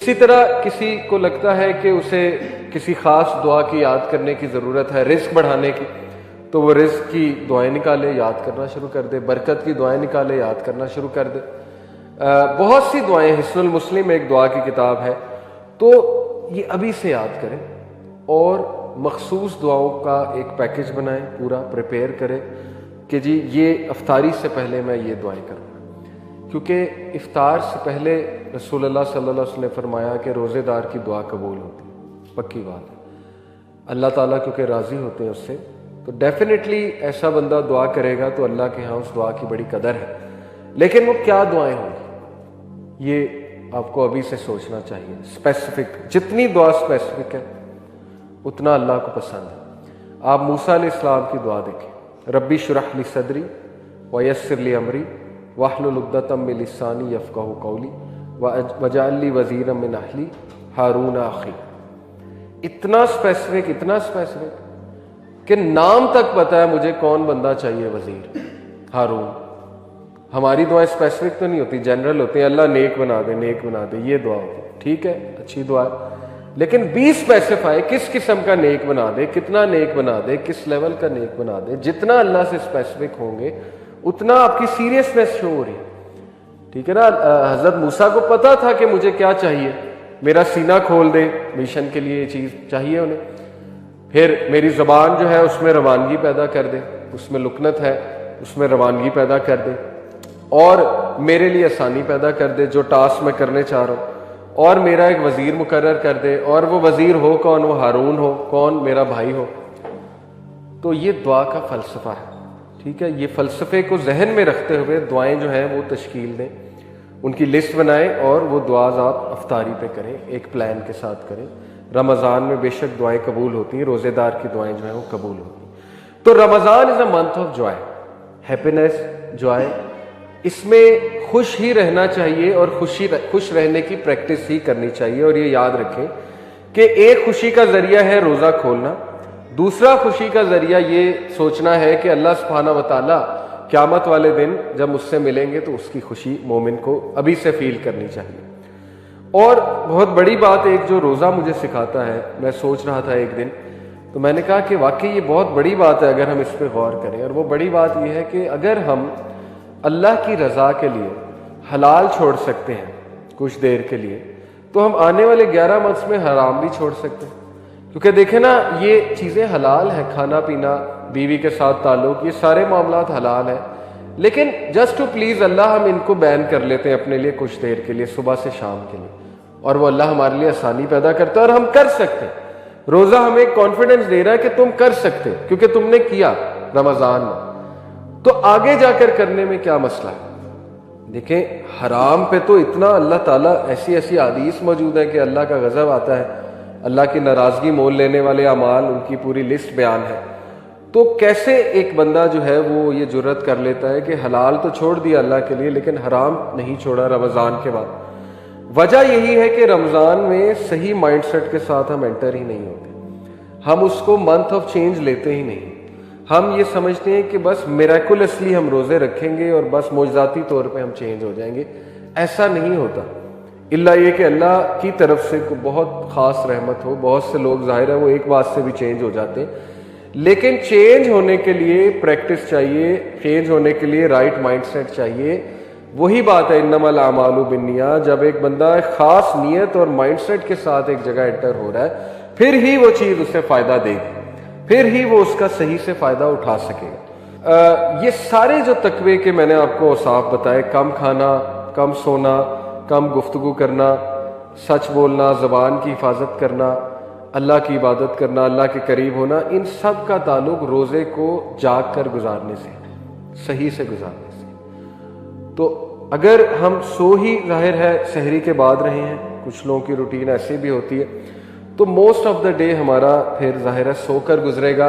اسی طرح کسی کو لگتا ہے کہ اسے کسی خاص دعا کی یاد کرنے کی ضرورت ہے رزق بڑھانے کی، تو وہ رزق کی دعائیں نکالے، یاد کرنا شروع کر دے، برکت کی دعائیں نکالے، یاد کرنا شروع کر دے۔ بہت سی دعائیں، حصن المسلم ایک دعا کی کتاب ہے، تو یہ ابھی سے یاد کریں اور مخصوص دعاؤں کا ایک پیکج بنائیں، پورا پریپیئر کریں کہ جی یہ افطاری سے پہلے میں یہ دعائیں کروں، کیونکہ افطار سے پہلے رسول اللہ صلی اللہ علیہ وسلم نے فرمایا کہ روزے دار کی دعا قبول ہوتی ہے، پکی بات ہے، اللہ تعالیٰ کیونکہ راضی ہوتے ہیں اس سے، تو ڈیفینیٹلی ایسا بندہ دعا کرے گا تو اللہ کے ہاں اس دعا کی بڑی قدر ہے۔ لیکن وہ کیا دعائیں ہوں گی یہ آپ کو ابھی سے سوچنا چاہیے، اسپیسیفک، جتنی دعا اسپیسیفک ہے اتنا اللہ کو پسند ہے۔ آپ موسیٰ علیہ السلام کی دعا دیکھیں، ربی اشرح لی صدری ویسر لی امری واحلل عقدۃ من لسانی یفقہوا قولی واجعل لی وزیرا من اہلی ہارون اخی۔ اتنا اسپیسیفک کہ نام تک پتہ ہے مجھے کون بندہ چاہیے وزیر، ہارون۔ ہماری دعائیں اسپیسیفک تو نہیں ہوتی، جنرل ہوتی ہیں، اللہ نیک بنا دے، نیک بنا دے، یہ دعا ہوتی ہے، ٹھیک ہے، اچھی دعا ہے، لیکن بھی اسپیسیفائی کس قسم کا نیک بنا دے، کتنا نیک بنا دے، کس لیول کا نیک بنا دے۔ جتنا اللہ سے اسپیسیفک ہوں گے اتنا آپ کی سیریسنیس شو ہو رہی ہے، ٹھیک ہے نا۔ حضرت موسیٰ کو پتا تھا کہ مجھے کیا چاہیے، میرا سینہ کھول دے، مشن کے لیے یہ چیز چاہیے انہیں، پھر میری زبان جو ہے اس میں روانگی پیدا کر دے، اس میں لکنت ہے اس میں روانگی پیدا کر دے، اور میرے لیے آسانی پیدا کر دے جو ٹاسک میں کرنے چاہ رہا ہوں، اور میرا ایک وزیر مقرر کر دے، اور وہ وزیر ہو کون، وہ ہارون ہو، کون، میرا بھائی ہو۔ تو یہ دعا کا فلسفہ ہے، ٹھیک ہے۔ یہ فلسفے کو ذہن میں رکھتے ہوئے دعائیں جو ہیں وہ تشکیل دیں، ان کی لسٹ بنائیں، اور وہ دعاز آپ افطاری پہ کریں، ایک پلان کے ساتھ کریں۔ رمضان میں بے شک دعائیں قبول ہوتی ہیں، روزے دار کی دعائیں جو ہیں وہ قبول ہوتی ہیں۔ تو Ramzan is a month of joy, happiness, joy. اس میں خوش ہی رہنا چاہیے، اور خوش رہنے کی پریکٹس ہی کرنی چاہیے۔ اور یہ یاد رکھیں کہ ایک خوشی کا ذریعہ ہے روزہ کھولنا، دوسرا خوشی کا ذریعہ یہ سوچنا ہے کہ اللہ سبحانہ وتعالیٰ قیامت والے دن جب مجھ سے ملیں گے تو اس کی خوشی مومن کو ابھی سے فیل کرنی چاہیے۔ اور بہت بڑی بات ایک جو روزہ مجھے سکھاتا ہے، میں سوچ رہا تھا ایک دن، تو میں نے کہا کہ واقعی یہ بہت بڑی بات ہے اگر ہم اس پہ غور کریں۔ اور وہ بڑی بات یہ ہے کہ اگر ہم اللہ کی رضا کے لیے حلال چھوڑ سکتے ہیں کچھ دیر کے لیے، تو ہم آنے والے 11 منتھس میں حرام بھی چھوڑ سکتے ہیں۔ کیونکہ دیکھیں نا، یہ چیزیں حلال ہیں، کھانا پینا، بیوی کے ساتھ تعلق، یہ سارے معاملات حلال ہیں، لیکن جسٹ ٹو پلیز اللہ ہم ان کو بین کر لیتے ہیں اپنے لیے کچھ دیر کے لیے، صبح سے شام کے لیے، اور وہ اللہ ہمارے لیے آسانی پیدا کرتا ہے اور ہم کر سکتے ہیں۔ روزہ ہمیں ایک کانفیڈنس دے رہا ہے کہ تم کر سکتے، کیونکہ تم نے کیا رمضان میں، تو آگے جا کر کرنے میں کیا مسئلہ ہے۔ دیکھیں حرام پہ تو اتنا اللہ تعالیٰ ایسی حدیث موجود ہے کہ اللہ کا غضب آتا ہے، اللہ کی ناراضگی مول لینے والے اعمال، ان کی پوری لسٹ بیان ہے۔ تو کیسے ایک بندہ جو ہے وہ یہ جرت کر لیتا ہے کہ حلال تو چھوڑ دیا اللہ کے لیے لیکن حرام نہیں چھوڑا رمضان کے بعد؟ وجہ یہی ہے کہ رمضان میں صحیح مائنڈ سیٹ کے ساتھ ہم انٹر ہی نہیں ہوتے، ہم اس کو منتھ آف چینج لیتے ہی نہیں۔ ہم یہ سمجھتے ہیں کہ بس میریکولسلی ہم روزے رکھیں گے اور بس معجزاتی طور پہ ہم چینج ہو جائیں گے۔ ایسا نہیں ہوتا، الا یہ کہ اللہ کی طرف سے کوئی بہت خاص رحمت ہو۔ بہت سے لوگ ظاہر ہے وہ ایک بات سے بھی چینج ہو جاتے ہیں، لیکن چینج ہونے کے لیے پریکٹس چاہیے، چینج ہونے کے لیے رائٹ مائنڈ سیٹ چاہیے۔ وہی بات ہے انما الاعمال بالنیات، جب ایک بندہ ایک خاص نیت اور مائنڈ سیٹ کے ساتھ ایک جگہ انٹر ہو رہا ہے، پھر ہی وہ چیز اسے فائدہ دے گی، پھر ہی وہ اس کا صحیح سے فائدہ اٹھا سکے گا۔ یہ سارے جو تقوی کے میں نے آپ کو اوصاف بتائے، کم کھانا، کم سونا، کم گفتگو کرنا، سچ بولنا، زبان کی حفاظت کرنا، اللہ کی عبادت کرنا، اللہ کے قریب ہونا، ان سب کا تعلق روزے کو جاگ کر گزارنے سے، صحیح سے گزارنے سے۔ تو اگر ہم سو ہی ظاہر ہے سحری کے بعد رہے ہیں، کچھ لوگوں کی روٹین ایسی بھی ہوتی ہے، تو موسٹ آف دا ڈے ہمارا پھر ظاہر ہے سو کر گزرے گا،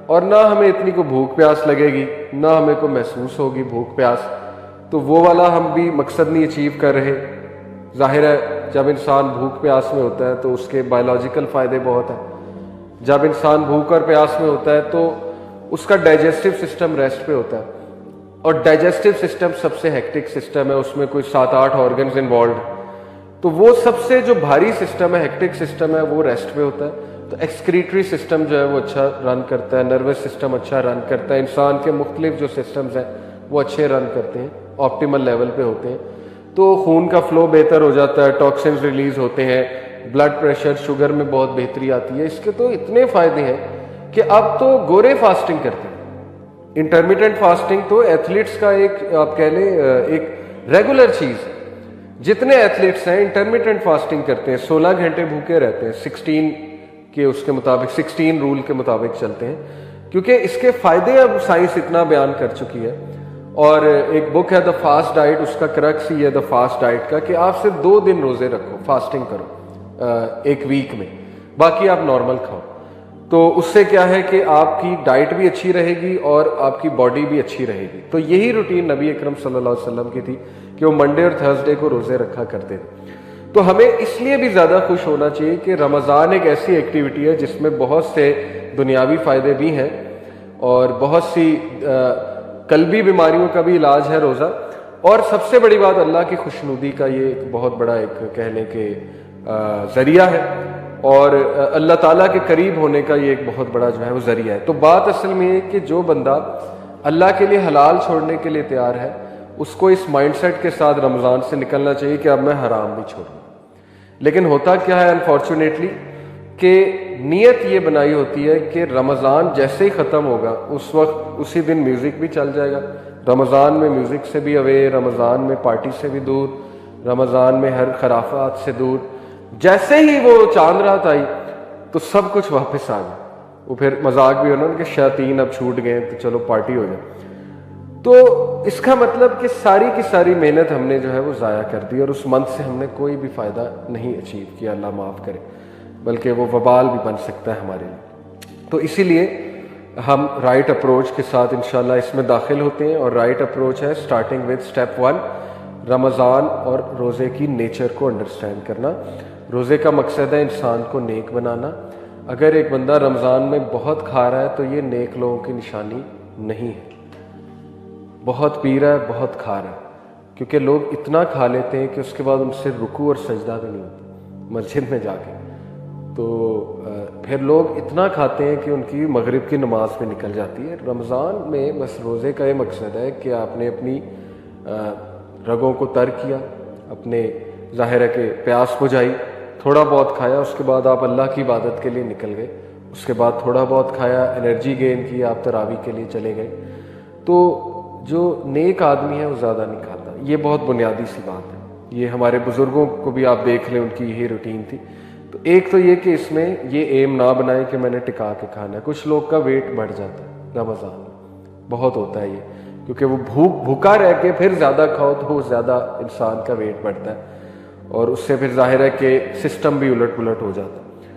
اور نہ ہمیں اتنی کوئی بھوک پیاس لگے گی، نہ ہمیں کوئی محسوس ہوگی بھوک پیاس، تو وہ والا ہم بھی مقصد نہیں اچیو کر رہے۔ ظاہر ہے جب انسان بھوک پیاس میں ہوتا ہے تو اس کے بایولوجیکل فائدے بہت ہیں۔ جب انسان بھوک اور پیاس میں ہوتا ہے تو اس کا ڈائجسٹو سسٹم ریسٹ پہ ہوتا ہے، اور ڈائجسٹو سسٹم سب سے ہیکٹک سسٹم ہے، اس میں کوئی 7-8 آرگنز انوالوڈ۔ تو وہ سب سے جو بھاری سسٹم ہے، ہیکٹک سسٹم ہے، وہ ریسٹ پہ ہوتا ہے. تو ایکسکریٹری سسٹم جو ہے وہ اچھا رن کرتا ہے، نروس سسٹم اچھا رن کرتا ہے، انسان کے مختلف جو سسٹمز ہیں وہ اچھے رن کرتے ہیں، آپٹیمل لیول پہ ہوتے ہیں. تو خون کا فلو بہتر ہو جاتا ہے، ٹاکسنز ریلیز ہوتے ہیں، بلڈ پریشر، شوگر میں بہت بہتری آتی ہے. اس کے تو اتنے فائدے ہیں کہ اب تو گورے فاسٹنگ کرتے ہیں. انٹرمیٹنٹ فاسٹنگ تو ایتھلیٹس کا ایک آپ کہہ لیں ایک ریگولر چیز. جتنے ایتھلیٹس ہیں انٹرمیٹنٹ فاسٹنگ کرتے ہیں، 16 گھنٹے بھوکے رہتے ہیں، 16 کے اس کے مطابق 16 رول کے مطابق چلتے ہیں، کیونکہ اس کے فائدے اب سائنس اتنا بیان کر چکی ہے. اور ایک بک ہے دا فاسٹ ڈائٹ، اس کا کرکس ہی ہے دا فاسٹ ڈائٹ کا کہ آپ صرف 2 دن روزے رکھو، فاسٹنگ کرو ایک ویک میں، باقی آپ نارمل کھاؤ. تو اس سے کیا ہے کہ آپ کی ڈائٹ بھی اچھی رہے گی اور آپ کی باڈی بھی اچھی رہے گی. تو یہی روٹین نبی اکرم صلی اللہ علیہ وسلم کی تھی کہ وہ منڈے اور تھرسڈے کو روزے رکھا کرتے تھے. تو ہمیں اس لیے بھی زیادہ خوش ہونا چاہیے کہ رمضان ایک ایسی ایکٹیویٹی ہے جس میں بہت سے دنیاوی فائدے بھی ہیں اور بہت سی قلبی بیماریوں کا بھی علاج ہے روزہ. اور سب سے بڑی بات اللہ کی خوشنودی کا یہ ایک بہت بڑا ایک کہنے کے ذریعہ ہے اور اللہ تعالیٰ کے قریب ہونے کا یہ ایک بہت بڑا جو ہے وہ ذریعہ ہے. تو بات اصل میں یہ کہ جو بندہ اللہ کے لیے حلال چھوڑنے کے لیے تیار ہے اس کو اس مائنڈ سیٹ کے ساتھ رمضان سے نکلنا چاہیے کہ اب میں حرام بھی چھوڑوں. لیکن ہوتا کیا ہے انفارچونیٹلی کہ نیت یہ بنائی ہوتی ہے کہ رمضان جیسے ہی ختم ہوگا اس وقت اسی دن میوزک بھی چل جائے گا. رمضان میں میوزک سے بھی اوے، رمضان میں پارٹی سے بھی دور، رمضان میں ہر خرافات سے دور. جیسے ہی وہ چاند رات آئی تو سب کچھ واپس آ گیا. وہ پھر مذاق بھی ہونا کہ شیاطین اب چھوٹ گئے تو چلو پارٹی ہو جائے. تو اس کا مطلب کہ ساری کی ساری محنت ہم نے جو ہے وہ ضائع کر دی اور اس منتھ سے ہم نے کوئی بھی فائدہ نہیں اچیو کیا، اللہ معاف کرے، بلکہ وہ وبال بھی بن سکتا ہے ہمارے لیے. تو اسی لیے ہم رائٹ اپروچ کے ساتھ انشاءاللہ اس میں داخل ہوتے ہیں. اور رائٹ اپروچ ہے اسٹارٹنگ ود اسٹیپ 1 رمضان اور روزے کی نیچر کو انڈرسٹینڈ کرنا. روزے کا مقصد ہے انسان کو نیک بنانا. اگر ایک بندہ رمضان میں بہت کھا رہا ہے تو یہ نیک لوگوں کی نشانی نہیں ہے. بہت پی رہا ہے، بہت کھا رہا ہے، کیونکہ لوگ اتنا کھا لیتے ہیں کہ اس کے بعد ان سے رکوع اور سجدہ بھی نہیں ہوتا مسجد میں جا کے. تو پھر لوگ اتنا کھاتے ہیں کہ ان کی مغرب کی نماز بھی نکل جاتی ہے. رمضان میں بس روزے کا یہ مقصد ہے کہ آپ نے اپنی رگوں کو تر کیا، اپنے ظاہر ہے کہ پیاس بجھائی، تھوڑا بہت کھایا، اس کے بعد آپ اللہ کی عبادت کے لیے نکل گئے. اس کے بعد تھوڑا بہت کھایا، انرجی گین کی، آپ تراویح کے لیے چلے گئے. تو جو نیک آدمی ہے وہ زیادہ نہیں کھاتا. یہ بہت بنیادی سی بات ہے. یہ ہمارے بزرگوں کو بھی آپ دیکھ لیں، ان کی یہی روٹین تھی. تو ایک تو یہ کہ اس میں یہ ایم نہ بنائیں کہ میں نے ٹکا کے کھانا ہے. کچھ لوگ کا ویٹ بڑھ جاتا ہے رمضان میں، بہت ہوتا ہے یہ، کیونکہ وہ بھوکا رہ کے پھر زیادہ کھاؤ تو زیادہ انسان کا ویٹ بڑھتا ہے اور اس سے پھر ظاہر ہے کہ سسٹم بھی الٹ پلٹ ہو جاتا ہے.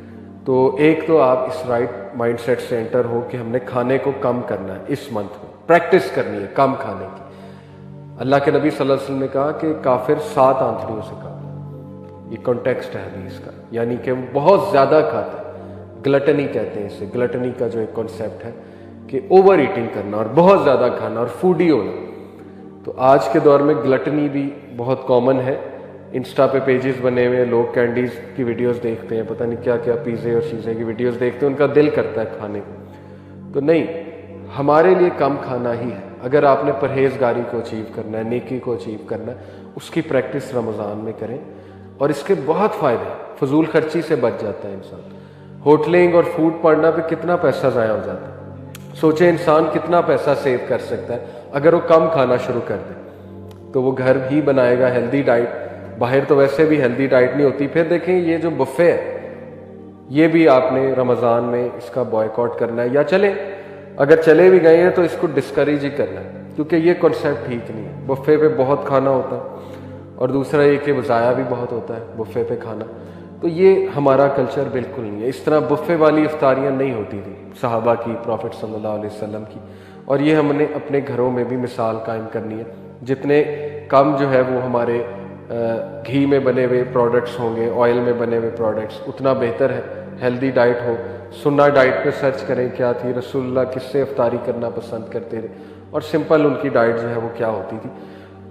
تو ایک تو آپ اس رائٹ مائنڈ سیٹ سے انٹر ہو کہ ہم نے کھانے کو کم کرنا ہے. اس منتھ میں پریکٹس کرنی ہے کم کھانے کی. اللہ کے نبی صلی اللہ علیہ وسلم نے کہا کہ کافر 7 آنتڑیوں سے کھاتا ہے. یہ کانٹیکسٹ ہے حدیث کا، یعنی کہ وہ بہت زیادہ کھاتا ہے. گلٹنی کہتے ہیں اسے. گلٹنی کا جو ایک کانسیپٹ ہے کہ اوور ایٹنگ کرنا اور بہت زیادہ کھانا اور فوڈی ہونا. تو آج کے دور میں گلٹنی بھی بہت کامن ہے. انسٹا پہ پیجز بنے ہوئے، لوگ کینڈیز کی ویڈیوز دیکھتے ہیں، پتہ نہیں کیا کیا پیزے اور چیزیں کی ویڈیوز دیکھتے ہیں، ان کا دل کرتا ہے کھانے کو. تو نہیں، ہمارے لیے کم کھانا ہی ہے. اگر آپ نے پرہیزگاری کو اچیو کرنا ہے، نیکی کو اچیو کرنا ہے، اس کی پریکٹس رمضان میں کریں. اور اس کے بہت فائدے، فضول خرچی سے بچ جاتا ہے انسان. ہوٹلنگ اور فوڈ پڑنا پہ کتنا پیسہ ضائع ہو جاتا ہے. سوچیں انسان کتنا پیسہ سیو کر سکتا ہے اگر وہ کم کھانا شروع کر دے. تو وہ گھر ہی بنائے گا ہیلدی ڈائٹ. باہر تو ویسے بھی ہیلدی ڈائٹ نہیں ہوتی. پھر دیکھیں یہ جو بفے ہے یہ بھی آپ نے رمضان میں اس کا بوائیکاٹ کرنا ہے. یا چلیں اگر چلے بھی گئے ہیں تو اس کو ڈسکریج ہی کرنا ہے، کیونکہ یہ کنسیپٹ ٹھیک نہیں ہے. بفے پہ بہت کھانا ہوتا ہے اور دوسرا یہ کہ ضائع بھی بہت ہوتا ہے بفے پہ کھانا. تو یہ ہمارا کلچر بالکل نہیں ہے. اس طرح بفے والی افطاریاں نہیں ہوتی تھی صحابہ کی، پروفٹ صلی اللہ علیہ وسلم کی. اور یہ ہم نے اپنے گھروں میں بھی مثال قائم کرنی ہے. جتنے کم جو ہے وہ ہمارے گھی میں بنے ہوئے پروڈکٹس ہوں گے، آئل میں بنے ہوئے پروڈکٹس، اتنا بہتر ہے. ہیلدی ڈائٹ ہو. سنہ ڈائٹ پہ سرچ کریں کیا تھی، رسول اللہ کس سے افطاری کرنا پسند کرتے تھے اور سمپل ان کی ڈائٹ جو ہے وہ کیا ہوتی تھی.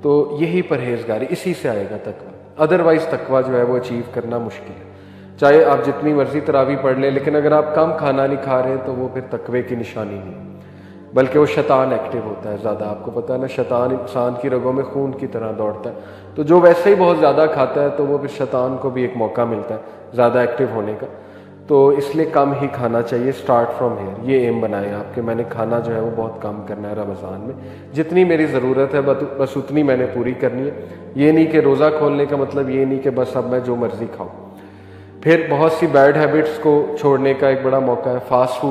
تو یہی پرہیزگاری، اسی سے آئے گا تقویٰ. ادروائز تقویٰ جو ہے وہ اچیو کرنا مشکل ہے. چاہے آپ جتنی مرضی تراویح پڑھ لیں، لیکن اگر آپ کم کھانا نہیں کھا رہے ہیں تو وہ پھر تقوی کی نشانی نہیں، بلکہ وہ شیطان ایکٹیو ہوتا ہے زیادہ. آپ کو پتہ ہے نا، شیطان انسان کی رگوں میں خون کی طرح دوڑتا ہے، تو جو ویسے ہی بہت زیادہ کھاتا ہے تو وہ پھر شیطان کو بھی ایک موقع ملتا ہے زیادہ ایکٹیو ہونے کا. تو اس لیے کم ہی کھانا چاہیے. اسٹارٹ فرام ہیئر، یہ ایم بنائیں آپ کہ میں نے کھانا جو ہے وہ بہت کم کرنا ہے رمضان میں. جتنی میری ضرورت ہے بس اتنی میں نے پوری کرنی ہے. یہ نہیں کہ روزہ کھولنے کا مطلب یہ نہیں کہ بس اب میں جو مرضی کھاؤں. پھر بہت سی بیڈ ہیبٹس کو چھوڑنے کا ایک بڑا موقع ہے. فاسٹ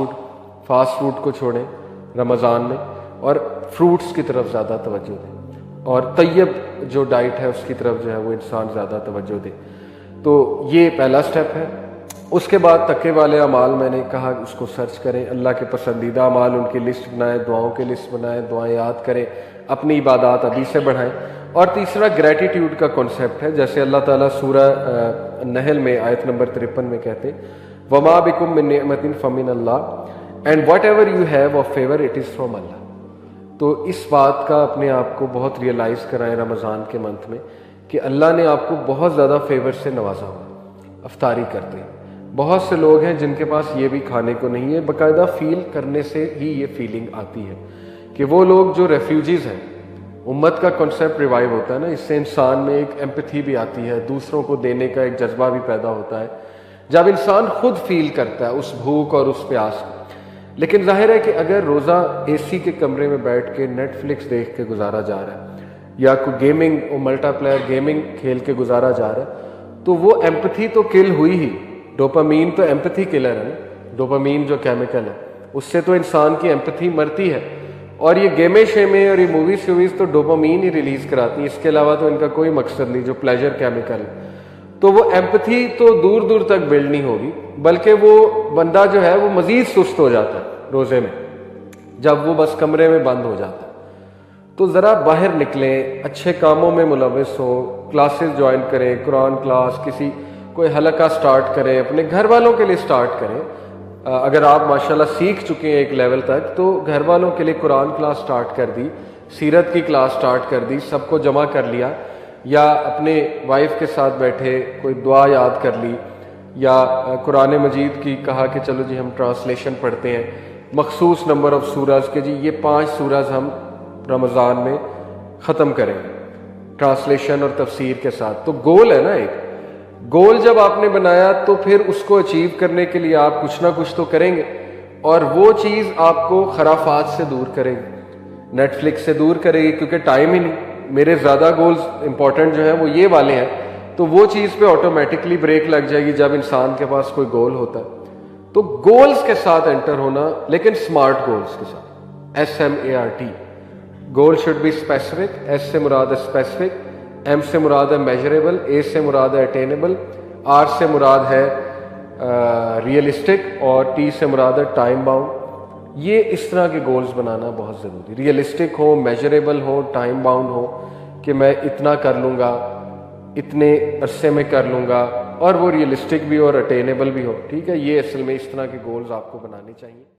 فوڈ کو چھوڑیں رمضان میں، اور فروٹس کی طرف زیادہ توجہ دیں، اور طیب جو ڈائٹ ہے اس کی طرف جو ہے وہ انسان زیادہ توجہ دے. تو یہ پہلا سٹیپ ہے. اس کے بعد تقوی والے اعمال میں نے کہا اس کو سرچ کریں، اللہ کے پسندیدہ اعمال ان کی لسٹ بنائیں، دعاؤں کی لسٹ بنائیں، دعائیں یاد کریں، اپنی عبادات ابھی سے بڑھائیں. اور تیسرا گریٹیٹیوڈ کا کنسیپٹ ہے، جیسے اللہ تعالیٰ سورہ نحل میں آیت نمبر 53 میں کہتے ہیں وَمَا بِكُم مِّن نِعْمَةٍ فَمِنَ اللَّهِ and whatever you have of favour it is from Allah. تو اس بات کا اپنے آپ کو بہت ریئلائز کرائیں رمضان کے منتھ میں کہ اللہ نے آپ کو بہت زیادہ فیور سے نوازا ہوا. افطاری کرتے ہیں بہت سے لوگ ہیں جن کے پاس یہ بھی کھانے کو نہیں ہے. باقاعدہ فیل کرنے سے ہی یہ فیلنگ آتی ہے کہ وہ لوگ جو ریفیوجیز ہیں، امت کا کنسیپٹ ریوائیو ہوتا ہے نا، اس سے انسان میں ایک ایمپتھی بھی آتی ہے، دوسروں کو دینے کا ایک جذبہ بھی پیدا ہوتا ہے جب انسان خود فیل کرتا ہے اس بھوک اور اس پیاس کو. لیکن ظاہر ہے کہ اگر روزہ اے سی کے کمرے میں بیٹھ کے نیٹ فلکس دیکھ کے گزارا جا رہا ہے، یا کوئی گیمنگ ملٹا پلیئر گیمنگ کھیل کے گزارا جا رہا ہے، تو وہ ایمپتھی تو کل ہوئی ہی. ڈوپامین تو ایمپتھی کلر ہے نا، ڈوپامین جو کیمیکل ہے اس سے تو انسان کی ایمپتھی مرتی ہے. اور یہ گیمیں شیمیں اور یہ موویز تو ڈوپامین ہی ریلیز کراتی ہیں، اس کے علاوہ تو ان کا کوئی مقصد نہیں، جو پلیجر کیمیکل ہے. تو وہ ایمپتھی تو دور دور تک بلڈ نہیں ہوگی، بلکہ وہ بندہ جو ہے وہ مزید سست ہو جاتا ہے روزے میں جب وہ بس کمرے میں بند ہو جاتا ہے. تو ذرا باہر نکلیں، اچھے کاموں میں ملوث ہو، کلاسز جوائن کریں، قرآن کلاس، کوئی حلقہ سٹارٹ کریں، اپنے گھر والوں کے لیے سٹارٹ کریں. اگر آپ ماشاءاللہ سیکھ چکے ہیں ایک لیول تک تو گھر والوں کے لیے قرآن کلاس سٹارٹ کر دی، سیرت کی کلاس سٹارٹ کر دی، سب کو جمع کر لیا، یا اپنے وائف کے ساتھ بیٹھے کوئی دعا یاد کر لی، یا قرآن مجید کی کہا کہ چلو جی ہم ٹرانسلیشن پڑھتے ہیں مخصوص نمبر آف سورز کے، جی یہ 5 سورز ہم رمضان میں ختم کریں ٹرانسلیشن اور تفسیر کے ساتھ. تو گول ہے نا، ایک گول جب آپ نے بنایا تو پھر اس کو اچیو کرنے کے لیے آپ کچھ نہ کچھ تو کریں گے، اور وہ چیز آپ کو خرافات سے دور کرے گی، نیٹ فلکس سے دور کرے گی، کیونکہ ٹائم ہی نہیں. میرے زیادہ گولز امپورٹنٹ جو ہیں وہ یہ والے ہیں، تو وہ چیز پہ آٹومیٹکلی بریک لگ جائے گی جب انسان کے پاس کوئی گول ہوتا ہے. تو گولز کے ساتھ انٹر ہونا، لیکن سمارٹ گولز کے ساتھ، SMART. Goal should be specific. S سے مراد ہے اسپیسیفک، ایم سے مراد ہے میجریبل، اے سے مراد ہے اٹینیبل، آر سے مراد ہے ریئلسٹک، اور ٹی سے مراد ہے ٹائم باؤنڈ. یہ اس طرح کے گولز بنانا بہت ضروری، ریئلسٹک ہو، میجریبل ہو، ٹائم باؤنڈ ہو کہ میں اتنا کر لوں گا، اتنے عرصے میں کر لوں گا، اور وہ ریئلسٹک بھی اور اٹینیبل بھی ہو. ٹھیک ہے، یہ اصل میں اس طرح کے گولز آپ کو بنانے چاہیے.